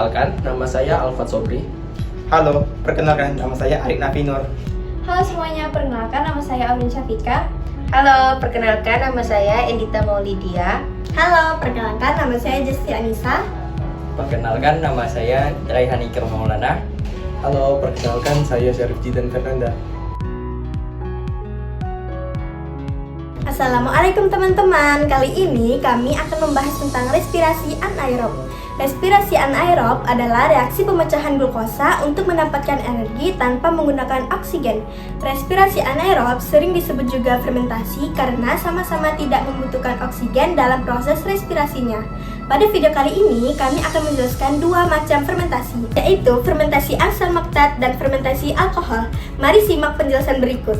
Perkenalkan, nama saya Alfat Sobri. Halo, perkenalkan nama saya Arik Nafinur. Halo semuanya, perkenalkan nama saya Aurin Syafika. Halo, perkenalkan nama saya Endita Maulidia. Halo, perkenalkan nama saya Jesti Anissa. Perkenalkan nama saya Raihani Maulana. Halo, perkenalkan saya Syarif Jidan Fernanda. Assalamualaikum teman-teman. Kali ini kami akan membahas tentang respirasi anaerob. Respirasi anaerob adalah reaksi pemecahan glukosa untuk mendapatkan energi tanpa menggunakan oksigen. Respirasi anaerob sering disebut juga fermentasi karena sama-sama tidak membutuhkan oksigen dalam proses respirasinya. Pada video kali ini kami akan menjelaskan dua macam fermentasi, yaitu fermentasi asam laktat dan fermentasi alkohol. Mari simak penjelasan berikut.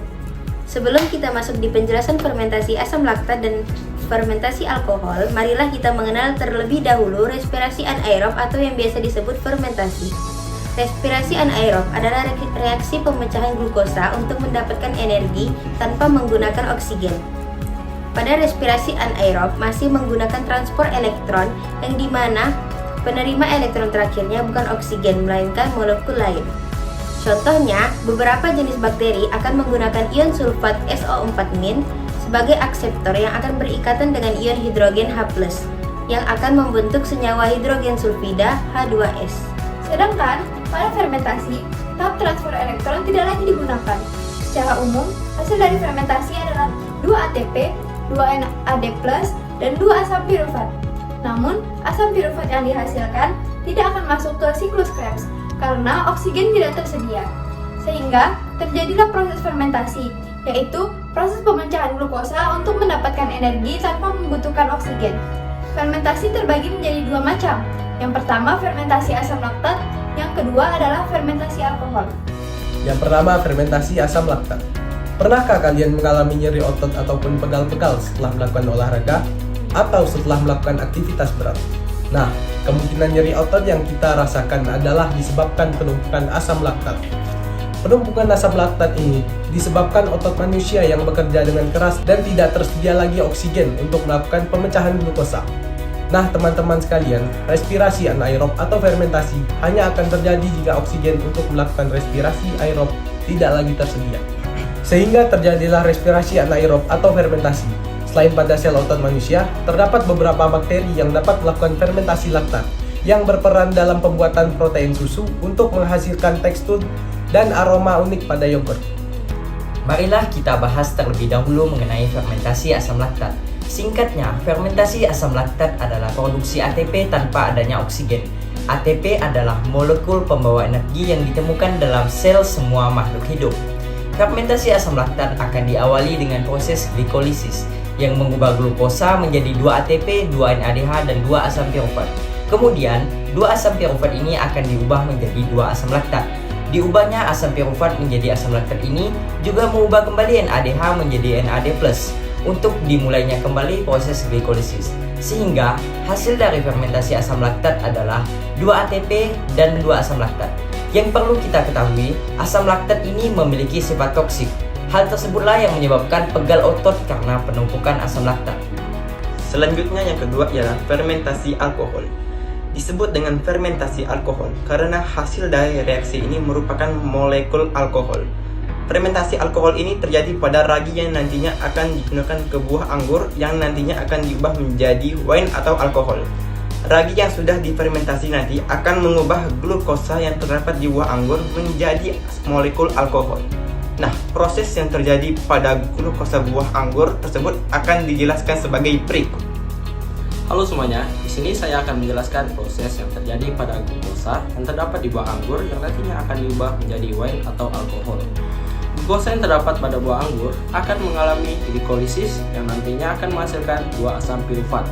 Sebelum kita masuk di penjelasan fermentasi asam laktat dan fermentasi alkohol, marilah kita mengenal terlebih dahulu respirasi anaerob atau yang biasa disebut fermentasi. Respirasi anaerob adalah reaksi pemecahan glukosa untuk mendapatkan energi tanpa menggunakan oksigen. Pada respirasi anaerob masih menggunakan transport elektron yang dimana penerima elektron terakhirnya bukan oksigen melainkan molekul lain. Contohnya, beberapa jenis bakteri akan menggunakan ion sulfat SO4- sebagai akseptor yang akan berikatan dengan ion hidrogen H+, yang akan membentuk senyawa hidrogen sulfida H2S. Sedangkan pada fermentasi, tahap transfer elektron tidak lagi digunakan. Secara umum, hasil dari fermentasi adalah 2 ATP, 2 NAD+, dan 2 asam pirufat. Namun, asam pirufat yang dihasilkan tidak akan masuk ke siklus Krebs karena oksigen tidak tersedia. Sehingga terjadilah proses fermentasi, yaitu proses pemecahan glukosa untuk mendapatkan energi tanpa membutuhkan oksigen. Fermentasi terbagi menjadi dua macam. Yang pertama fermentasi asam laktat, yang kedua adalah fermentasi alkohol. Yang pertama, fermentasi asam laktat. Pernahkah kalian mengalami nyeri otot ataupun pegal-pegal setelah melakukan olahraga atau setelah melakukan aktivitas berat? Nah, kemungkinan nyeri otot yang kita rasakan adalah disebabkan penumpukan asam laktat. Penumpukan asam laktat ini disebabkan otot manusia yang bekerja dengan keras dan tidak tersedia lagi oksigen untuk melakukan pemecahan glukosa. Nah, teman-teman sekalian, respirasi anaerob atau fermentasi hanya akan terjadi jika oksigen untuk melakukan respirasi aerob tidak lagi tersedia. Sehingga terjadilah respirasi anaerob atau fermentasi. Selain pada sel otot manusia, terdapat beberapa bakteri yang dapat melakukan fermentasi laktat yang berperan dalam pembuatan protein susu untuk menghasilkan tekstur dan aroma unik pada yogurt. Marilah kita bahas terlebih dahulu mengenai fermentasi asam laktat. Singkatnya, fermentasi asam laktat adalah produksi ATP tanpa adanya oksigen. ATP adalah molekul pembawa energi yang ditemukan dalam sel semua makhluk hidup. Fermentasi asam laktat akan diawali dengan proses glikolisis yang mengubah glukosa menjadi 2 ATP, 2 NADH, dan 2 asam pirufat. Kemudian, 2 asam pirufat ini akan diubah menjadi 2 asam laktat. Diubahnya asam pirufat menjadi asam laktat ini juga mengubah kembali NADH menjadi NAD+, untuk dimulainya kembali proses glikolisis. Sehingga, hasil dari fermentasi asam laktat adalah 2 ATP dan 2 asam laktat. Yang perlu kita ketahui, asam laktat ini memiliki sifat toksik. Hal tersebutlah yang menyebabkan pegal otot karena penumpukan asam laktat. Selanjutnya yang kedua ialah fermentasi alkohol. Disebut dengan fermentasi alkohol karena hasil dari reaksi ini merupakan molekul alkohol. Fermentasi alkohol ini terjadi pada ragi yang nantinya akan digunakan ke buah anggur yang nantinya akan diubah menjadi wine atau alkohol. Ragi yang sudah difermentasi nanti akan mengubah glukosa yang terdapat di buah anggur menjadi molekul alkohol. Nah, proses yang terjadi pada glukosa buah anggur tersebut akan dijelaskan sebagai berikut. Halo semuanya, di sini saya akan menjelaskan proses yang terjadi pada glukosa yang terdapat di buah anggur yang nantinya akan diubah menjadi wine atau alkohol. Glukosa yang terdapat pada buah anggur akan mengalami glikolisis yang nantinya akan menghasilkan 2 asam pirufat.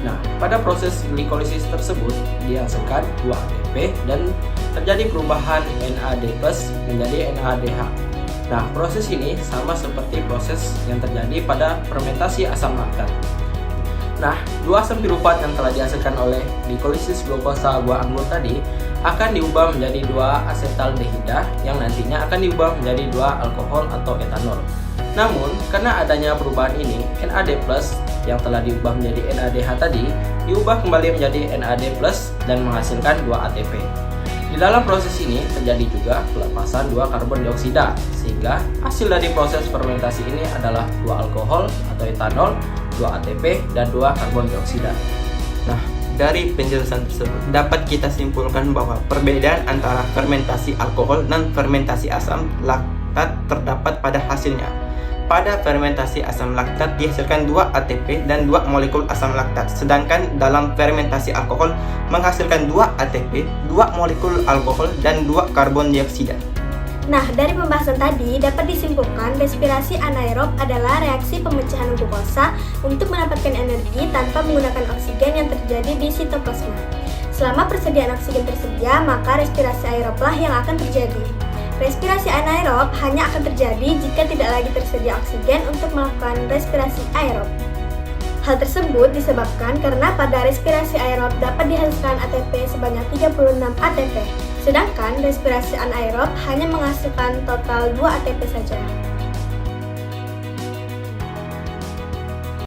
Nah, pada proses glikolisis tersebut dihasilkan 2 ATP dan terjadi perubahan NAD+ menjadi NADH. Nah, proses ini sama seperti proses yang terjadi pada fermentasi asam laktat. Nah, 2 asam pirufat yang telah dihasilkan oleh glikolisis glukosa buah anggur tadi akan diubah menjadi 2 asetaldehida yang nantinya akan diubah menjadi 2 alkohol atau etanol. Namun, karena adanya perubahan ini, NAD+ yang telah diubah menjadi NADH tadi diubah kembali menjadi NAD+ dan menghasilkan 2 ATP. Di dalam proses ini terjadi juga pelepasan 2 karbon dioksida, sehingga hasil dari proses fermentasi ini adalah 2 alkohol atau etanol, 2 ATP, dan 2 karbon dioksida. Nah, dari penjelasan tersebut dapat kita simpulkan bahwa perbedaan antara fermentasi alkohol dan fermentasi asam laktat terdapat pada hasilnya. Pada fermentasi asam laktat dihasilkan 2 ATP dan 2 molekul asam laktat, sedangkan dalam fermentasi alkohol menghasilkan 2 ATP, 2 molekul alkohol, dan 2 karbon dioksida. Nah, dari pembahasan tadi dapat disimpulkan respirasi anaerob adalah reaksi pemecahan glukosa untuk mendapatkan energi tanpa menggunakan oksigen yang terjadi di sitoplasma. Selama persediaan oksigen tersedia, maka respirasi aeroblah yang akan terjadi. Respirasi anaerob hanya akan terjadi jika tidak lagi tersedia oksigen untuk melakukan respirasi aerob. Hal tersebut disebabkan karena pada respirasi aerob dapat dihasilkan ATP sebanyak 36 ATP, sedangkan respirasi anaerob hanya menghasilkan total 2 ATP saja.